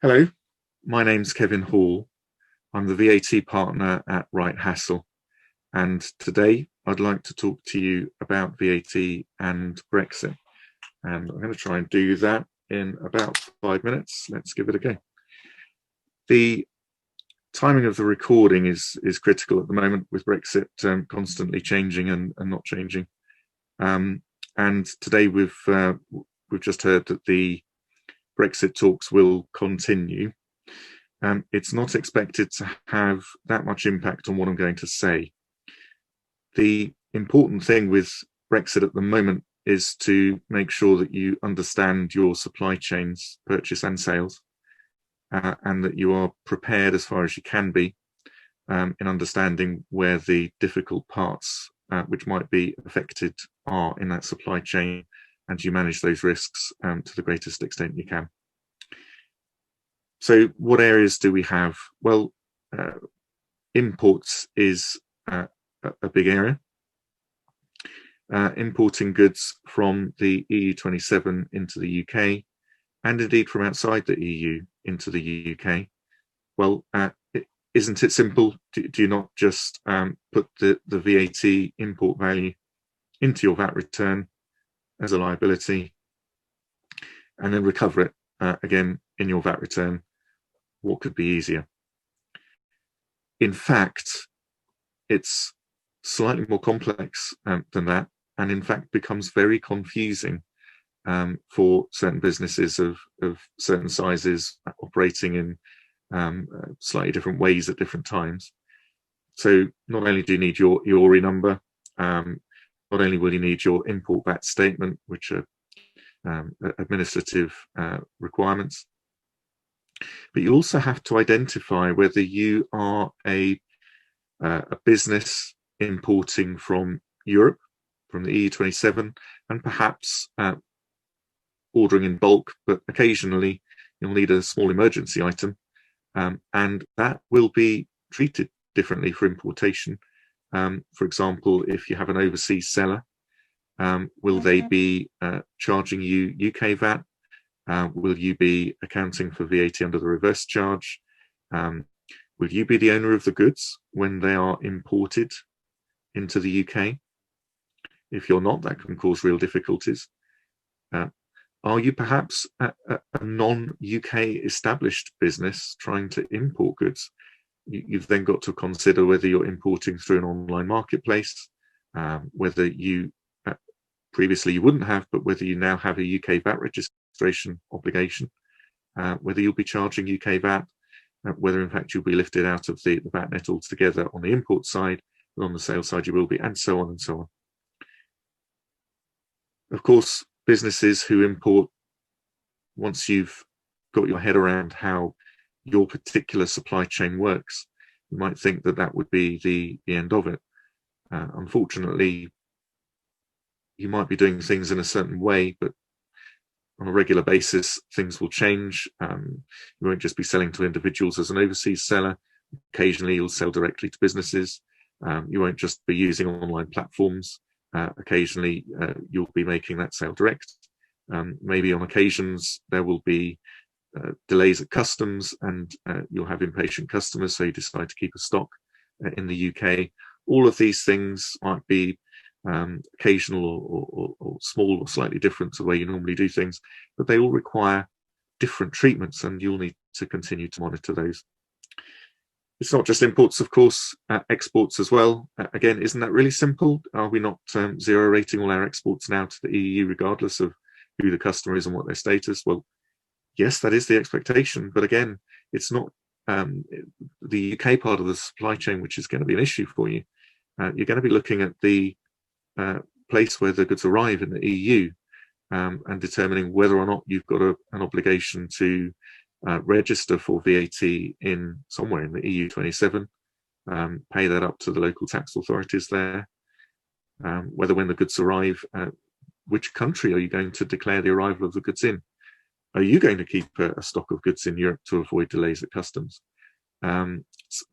Hello, my name's Kevin Hall. I'm the VAT partner at Wright Hassall, and today I'd like to talk to you about VAT and Brexit. And I'm going to try and do that in about 5 minutes. Let's give it a go. The timing of the recording is critical at the moment, with Brexit constantly changing and not changing. And today we've just heard that the Brexit talks will continue. It's not expected to have that much impact on what I'm going to say. The important thing with Brexit at the moment is to make sure that you understand your supply chains, purchase and sales, and that you are prepared as far as you can be in understanding where the difficult parts which might be affected are in that supply chain, and you manage those risks to the greatest extent you can. So what areas do we have? Well, imports is a big area. Importing goods from the EU27 into the UK, and indeed from outside the EU into the UK. Well, isn't it simple? Do you not just put the VAT import value into your VAT return as a liability, and then recover it again in your VAT return? What could be easier? In fact, it's slightly more complex than that, and in fact becomes very confusing for certain businesses of certain sizes operating in slightly different ways at different times. So not only do you need your ORI number, not only will you need your import VAT statement, which are administrative requirements, but you also have to identify whether you are a business importing from Europe, from the EU27, and perhaps ordering in bulk, but occasionally you'll need a small emergency item, and that will be treated differently for importation. For example, if you have an overseas seller, will they be charging you UK VAT? Will you be accounting for VAT under the reverse charge? Will you be the owner of the goods when they are imported into the UK? If you're not, that can cause real difficulties. Are you perhaps a non-UK established business trying to import goods? You've then got to consider whether you're importing through an online marketplace, whether you previously you wouldn't have, but whether you now have a UK VAT registration obligation, whether you'll be charging UK VAT, whether in fact you'll be lifted out of the VAT net altogether on the import side, but on the sales side you will be, and so on and so on. Of course, businesses who import, once you've got your head around how your particular supply chain works, you might think that that would be the end of it. Unfortunately, you might be doing things in a certain way, but on a regular basis, things will change. You won't just be selling to individuals as an overseas seller. Occasionally, you'll sell directly to businesses. You won't just be using online platforms. Occasionally, you'll be making that sale direct. Maybe on occasions, there will be delays at customs, and you'll have impatient customers, so you decide to keep a stock in the UK. All of these things might be occasional or small or slightly different to the way you normally do things, but they all require different treatments, and you'll need to continue to monitor those. It's not just imports, of course, exports as well. Again, isn't that really simple? Are we not zero rating all our exports now to the EU, regardless of who the customer is and what their status? Well, yes, that is the expectation, but again, it's not the UK part of the supply chain which is going to be an issue for you. You're going to be looking at the place where the goods arrive in the EU and determining whether or not you've got an obligation to register for VAT in somewhere in the EU27, pay that up to the local tax authorities there, whether when the goods arrive, which country are you going to declare the arrival of the goods in? Are you going to keep a stock of goods in Europe to avoid delays at customs?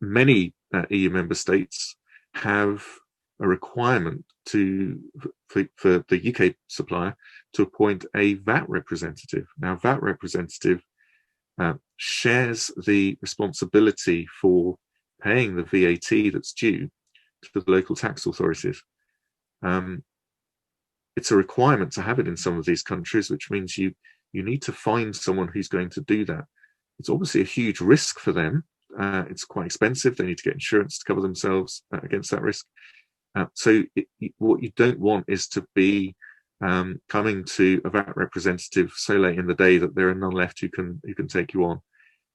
Many EU member states have a requirement for the UK supplier to appoint a VAT representative. Now, VAT representative shares the responsibility for paying the VAT that's due to the local tax authorities. It's a requirement to have it in some of these countries, which means you need to find someone who's going to do that. It's obviously a huge risk for them. It's quite expensive. They need to get insurance to cover themselves against that risk. So what you don't want is to be coming to a VAT representative so late in the day that there are none left who can take you on.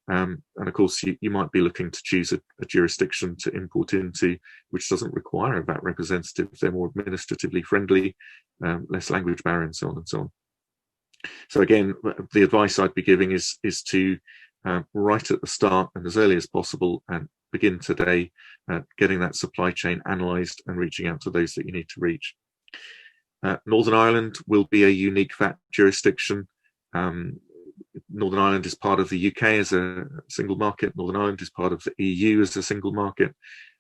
And of course, you might be looking to choose a jurisdiction to import into, which doesn't require a VAT representative. They're more administratively friendly, less language barrier, and so on and so on. So again, the advice I'd be giving is to right at the start and as early as possible, and begin today getting that supply chain analysed and reaching out to those that you need to reach. Northern Ireland will be a unique VAT jurisdiction. Northern Ireland is part of the UK as a single market. Northern Ireland is part of the EU as a single market,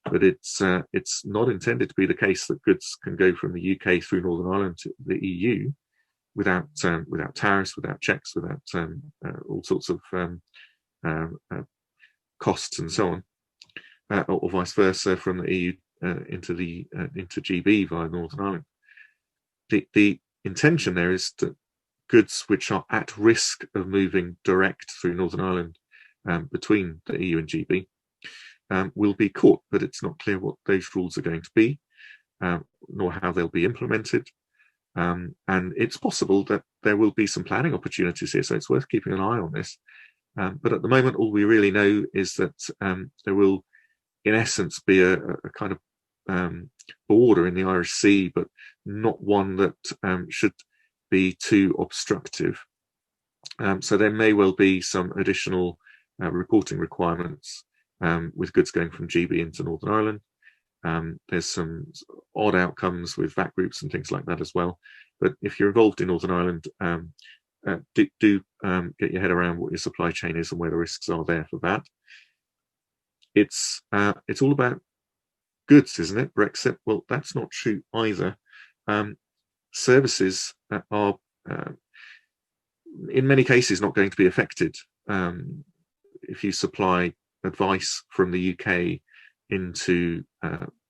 but it's not intended to be the case that goods can go from the UK through Northern Ireland to the EU without tariffs, without checks, without all sorts of costs and so on, or vice versa from the EU into GB via Northern Ireland. The intention there is that goods which are at risk of moving direct through Northern Ireland between the EU and GB will be caught, but it's not clear what those rules are going to be, nor how they'll be implemented. And it's possible that there will be some planning opportunities here, so it's worth keeping an eye on this. But at the moment, all we really know is that there will, in essence, be a kind of border in the Irish Sea, but not one that should be too obstructive. So there may well be some additional reporting requirements with goods going from GB into Northern Ireland. There's some odd outcomes with VAT groups and things like that as well. But if you're involved in Northern Ireland, do get your head around what your supply chain is and where the risks are there for that. It's all about goods, isn't it? Brexit? Well, that's not true either. Services are, in many cases, not going to be affected. If you supply advice from the UK into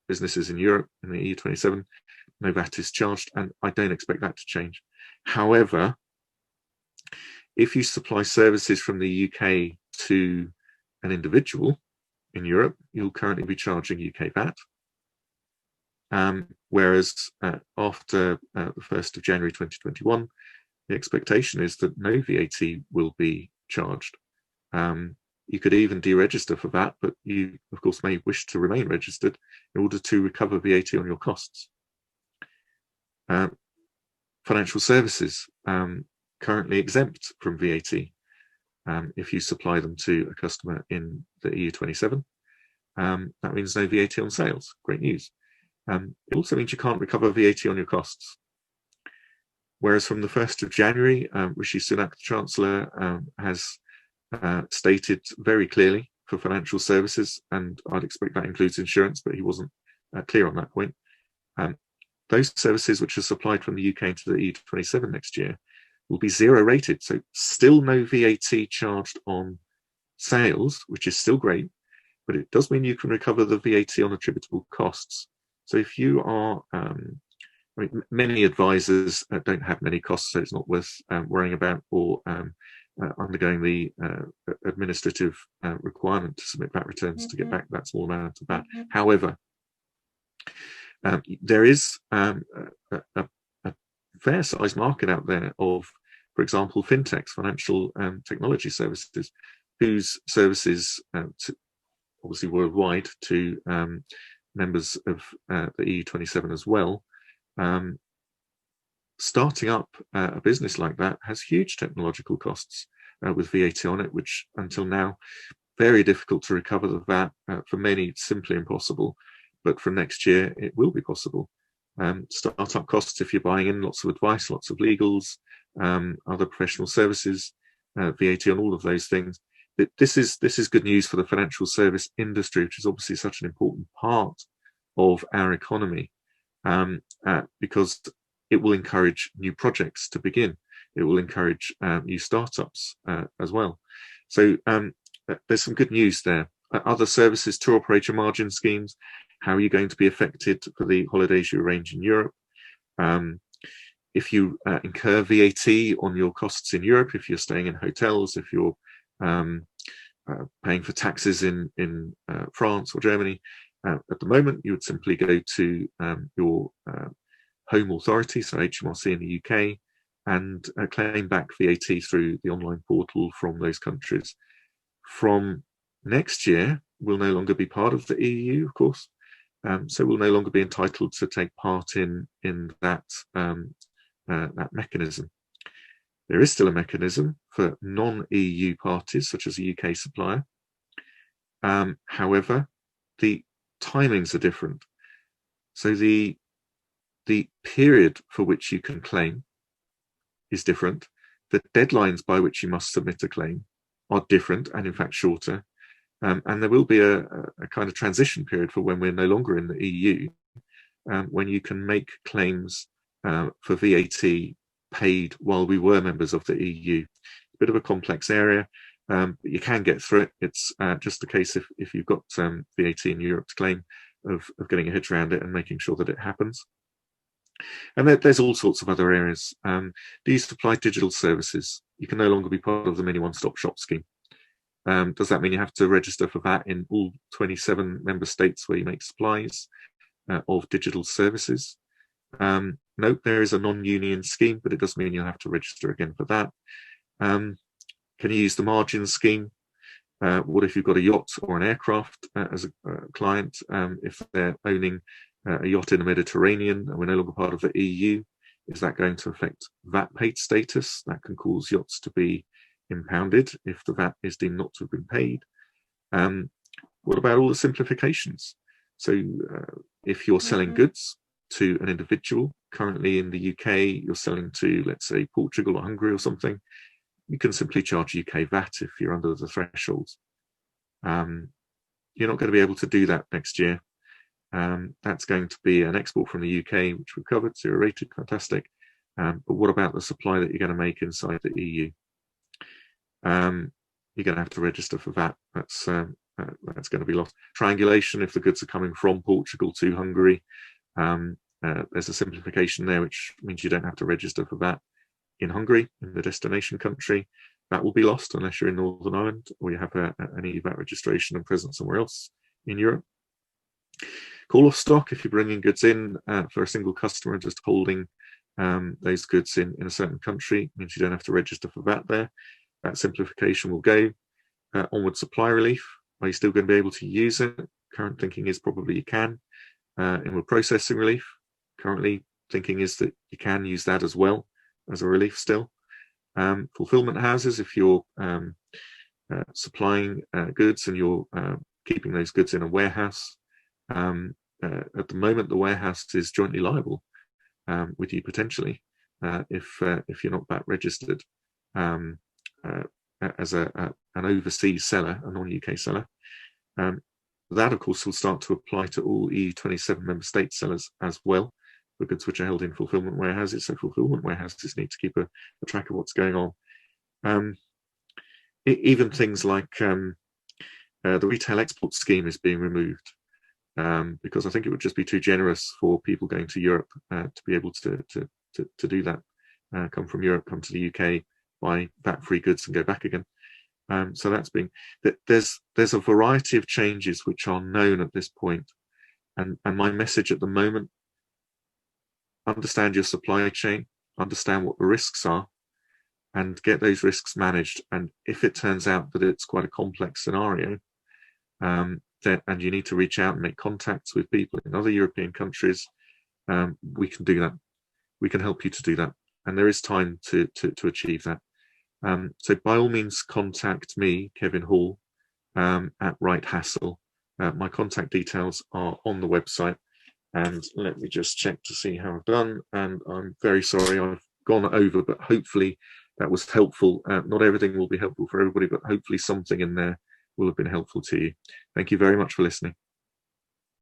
businesses in Europe, in the EU27, no VAT is charged, and I don't expect that to change. However, if you supply services from the UK to an individual in Europe, you'll currently be charging UK VAT. Whereas after the 1st of January 2021, the expectation is that no VAT will be charged. You could even deregister for that, but you, of course, may wish to remain registered in order to recover VAT on your costs. Financial services currently exempt from VAT if you supply them to a customer in the EU27. That means no VAT on sales. Great news. It also means you can't recover VAT on your costs. Whereas from the 1st of January, Rishi Sunak, the Chancellor, has stated very clearly for financial services, and I'd expect that includes insurance, but he wasn't clear on that point. Those services which are supplied from the UK into the EU27 next year will be zero rated, so still no VAT charged on sales, which is still great, but it does mean you can recover the VAT on attributable costs. So if you are, many advisors don't have many costs, so it's not worth worrying about or undergoing the administrative requirement to submit VAT returns to get back that small amount of VAT. However, there is a fair sized market out there of, for example, fintechs, financial technology services, whose services, obviously worldwide, to members of the EU27 as well. Starting up a business like that has huge technological costs with VAT on it, which until now, very difficult to recover the VAT. For many, simply impossible. But from next year, it will be possible. Startup costs, if you're buying in lots of advice, lots of legals, other professional services, VAT on all of those things. This is good news for the financial service industry, which is obviously such an important part of our economy, because it will encourage new projects to begin. It will encourage new startups as well. So there's some good news there. Other services, tour operator margin schemes, how are you going to be affected for the holidays you arrange in Europe? If you incur VAT on your costs in Europe, if you're staying in hotels, if you're paying for taxes in France or Germany, at the moment you would simply go to your home authority, so HMRC in the UK, and claim back VAT through the online portal from those countries. From next year, we'll no longer be part of the EU, of course, so we'll no longer be entitled to take part in that that mechanism. There is still a mechanism for non-EU parties, such as a UK supplier. However, the timings are different. So the period for which you can claim is different. The deadlines by which you must submit a claim are different and in fact shorter. And there will be a kind of transition period for when we're no longer in the EU, when you can make claims for VAT paid while we were members of the EU. A bit of a complex area, but you can get through it. It's just a case if you've got VAT in Europe to claim of getting your head around it and making sure that it happens. And there's all sorts of other areas. Do you supply digital services? You can no longer be part of the mini one-stop shop scheme. Does that mean you have to register for VAT in all 27 member states where you make supplies of digital services? No, there is a non-union scheme, but it does mean you'll have to register again for that. Can you use the margin scheme? What if you've got a yacht or an aircraft as a client? If they're owning a yacht in the Mediterranean and we're no longer part of the EU, is that going to affect VAT paid status? That can cause yachts to be impounded if the VAT is deemed not to have been paid. What about all the simplifications? So if you're selling goods to an individual, currently in the UK, you're selling to, let's say, Portugal or Hungary or something, you can simply charge UK VAT if you're under the thresholds. You're not going to be able to do that next year. That's going to be an export from the UK, which we've covered, zero rated, fantastic. But what about the supply that you're going to make inside the EU? You're going to have to register for VAT. That's going to be lost. Triangulation, if the goods are coming from Portugal to Hungary, there's a simplification there, which means you don't have to register for VAT in Hungary, in the destination country. That will be lost unless you're in Northern Ireland or you have an EU VAT registration and presence somewhere else in Europe. Call off stock, if you're bringing goods in for a single customer and just holding those goods in a certain country, means you don't have to register for VAT there. That simplification will go. Onward supply relief, are you still going to be able to use it? Current thinking is probably you can. Inward processing relief, currently thinking is that you can use that as well as a relief still. Fulfillment houses, if you're supplying goods and you're keeping those goods in a warehouse, at the moment the warehouse is jointly liable with you potentially if you're not VAT registered as an overseas seller, a non-UK seller. That, of course, will start to apply to all EU27 member state sellers as well, for goods which are held in fulfillment warehouses. So fulfillment warehouses need to keep a track of what's going on. Even things like the retail export scheme is being removed because I think it would just be too generous for people going to Europe to be able to do that, come from Europe, come to the UK, buy VAT-free goods and go back again. So that's being, there's a variety of changes which are known at this point. And my message at the moment, understand your supply chain, understand what the risks are, and get those risks managed. And if it turns out that it's quite a complex scenario, and you need to reach out and make contacts with people in other European countries, we can do that. We can help you to do that. And there is time to achieve that. So by all means, contact me, Kevin Hall, at Wright Hassall. My contact details are on the website. And let me just check to see how I've done. And I'm very sorry I've gone over, but hopefully that was helpful. Not everything will be helpful for everybody, but hopefully something in there will have been helpful to you. Thank you very much for listening.